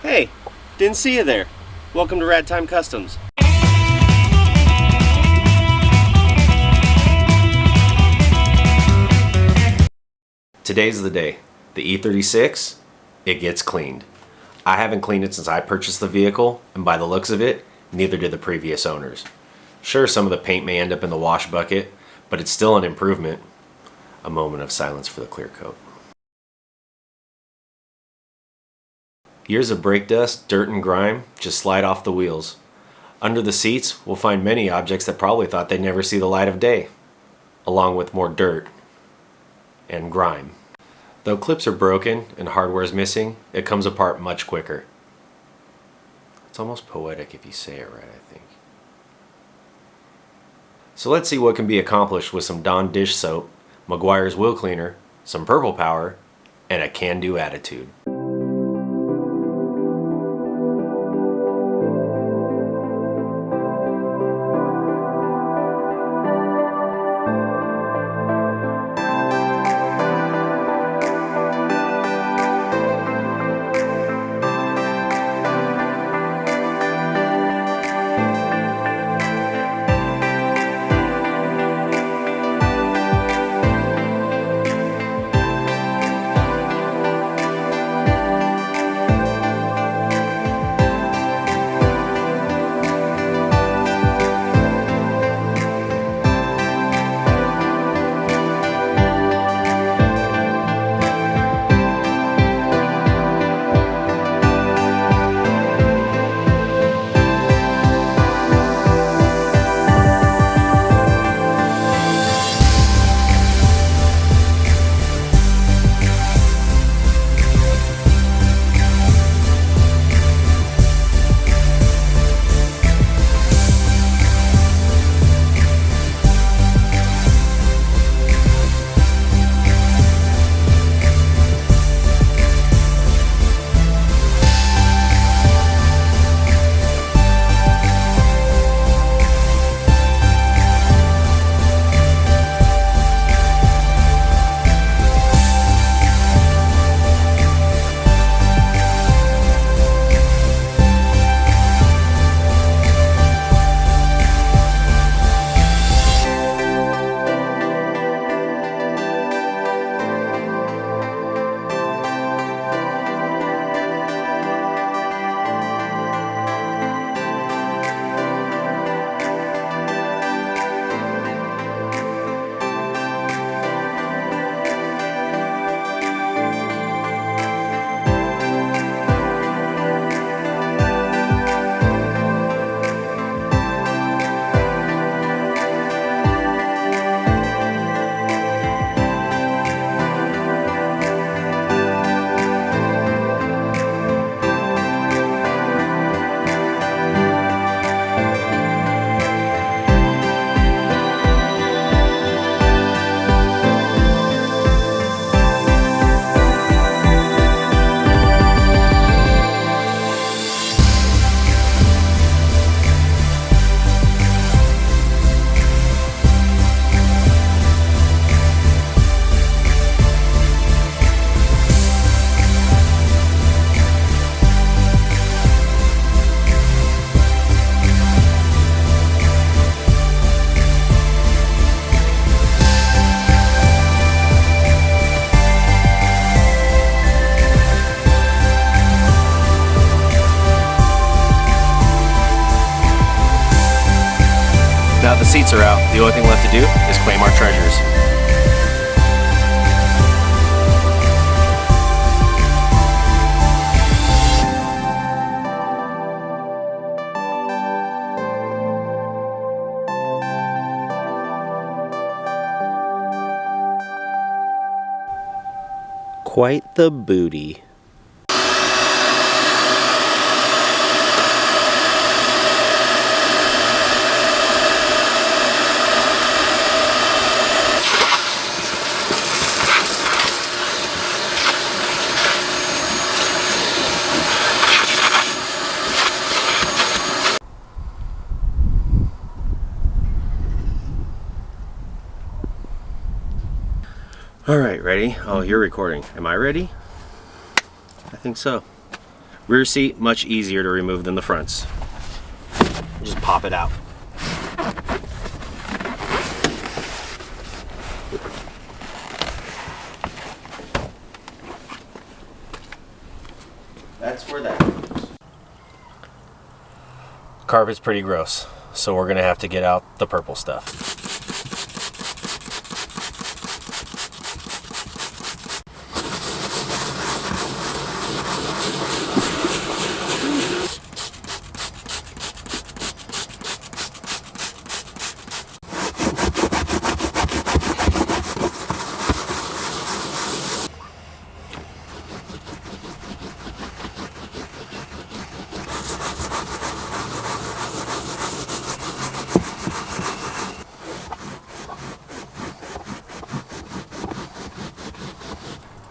Hey, didn't see you there. Welcome to Rad Time Customs. Today's the day. The E36, it gets cleaned. I haven't cleaned it since I purchased the vehicle, and by the looks of it, neither did the previous owners. Sure, some of the paint may end up in the wash bucket, but it's still an improvement. A moment of silence for the clear coat. Years of brake dust, dirt, and grime just slide off the wheels. Under the seats, we'll find many objects that probably thought they'd never see the light of day, along with more dirt and grime. Though clips are broken and hardware is missing, it comes apart much quicker. It's almost poetic if you say it right, I think. So let's see what can be accomplished with some Dawn dish soap, Meguiar's wheel cleaner, some purple power, and a can-do attitude. Now the seats are out, the only thing left to do is claim our treasures. Quite the booty. All right, ready? Oh, you're recording. Am I ready? I think so. Rear seat, much easier to remove than the fronts. Just pop it out. That's where that goes. Carpet's pretty gross, so we're gonna have to get out the purple stuff.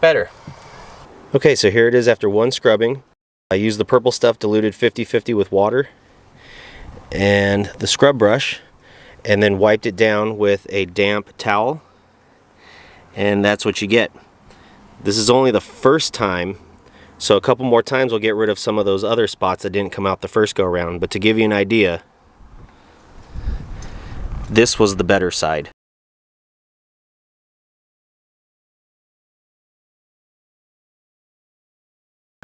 Better. Okay, so here it is after one scrubbing. I used the purple stuff diluted 50-50 with water and the scrub brush, and then wiped it down with a damp towel, and that's what you get. This is only the first time, so a couple more times we'll get rid of some of those other spots that didn't come out the first go around. But to give you an idea, this was the better side.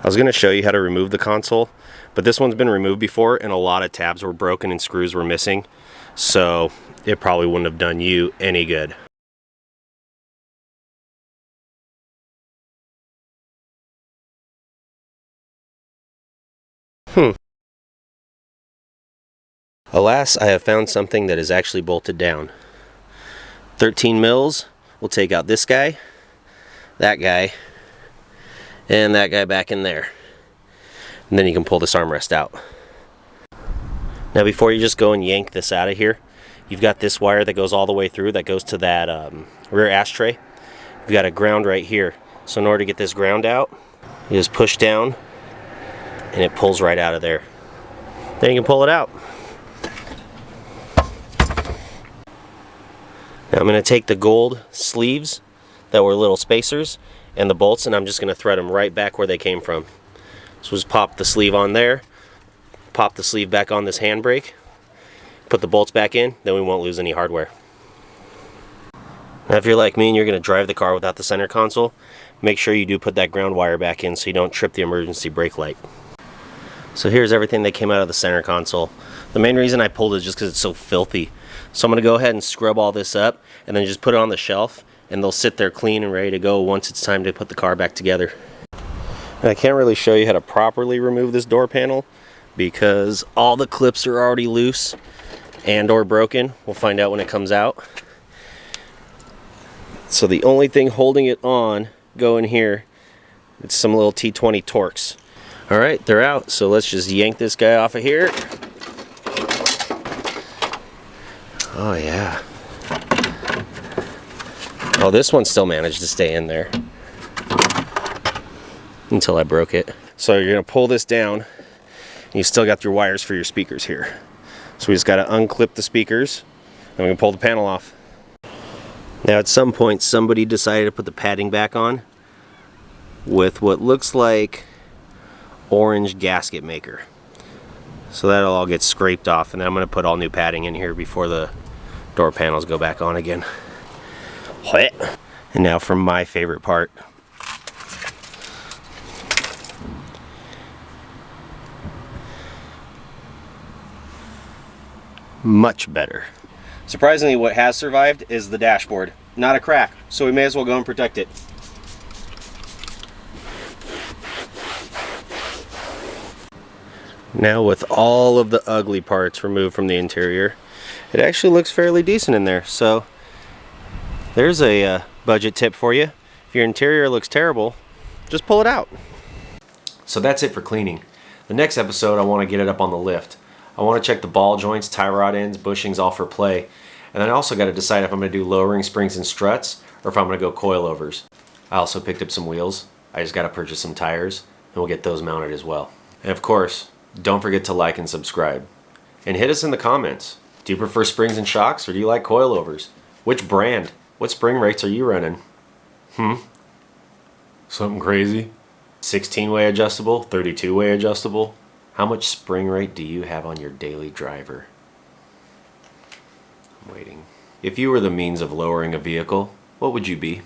I was going to show you how to remove the console, but this one's been removed before and a lot of tabs were broken and screws were missing, so it probably wouldn't have done you any good. Alas, I have found something that is actually bolted down. 13 mils will take out this guy, that guy, and that guy back in there. And then you can pull this armrest out. Now before you just go and yank this out of here, you've got this wire that goes all the way through that goes to that rear ashtray. You've got a ground right here. So in order to get this ground out, you just push down and it pulls right out of there. Then you can pull it out. Now I'm going to take the gold sleeves that were little spacers and the bolts, and I'm just going to thread them right back where they came from. So just pop the sleeve on there, pop the sleeve back on this handbrake, put the bolts back in, then we won't lose any hardware. Now if you're like me and you're going to drive the car without the center console, make sure you do put that ground wire back in so you don't trip the emergency brake light. So here's everything that came out of the center console. The main reason I pulled it is just because it's so filthy. So I'm going to go ahead and scrub all this up and then just put it on the shelf, and they'll sit there clean and ready to go once it's time to put the car back together. And I can't really show you how to properly remove this door panel because all the clips are already loose and or broken. We'll find out when it comes out. So the only thing holding it on going here, it's some little T20 Torx. Alright, they're out, so let's just yank this guy off of here. Oh yeah. Oh, this one still managed to stay in there until I broke it. So you're going to pull this down, and you still got your wires for your speakers here. So we just got to unclip the speakers, and we can pull the panel off. Now at some point somebody decided to put the padding back on with what looks like orange gasket maker. So that'll all get scraped off, and then I'm going to put all new padding in here before the door panels go back on again. And now for my favorite part. Much better. Surprisingly, what has survived is the dashboard. Not a crack, so we may as well go and protect it. Now with all of the ugly parts removed from the interior, it actually looks fairly decent in there. So there's a budget tip for you. If your interior looks terrible, just pull it out. So that's it for cleaning. The next episode I want to get it up on the lift. I want to check the ball joints, tie rod ends, bushings, all for play. And then I also got to decide if I'm going to do lowering springs and struts or if I'm going to go coilovers. I also picked up some wheels. I just got to purchase some tires, and we'll get those mounted as well. And of course, don't forget to like and subscribe. And hit us in the comments. Do you prefer springs and shocks, or do you like coilovers? Which brand? What spring rates are you running? Something crazy? 16-way adjustable, 32-way adjustable? How much spring rate do you have on your daily driver? I'm waiting. If you were the means of lowering a vehicle, what would you be?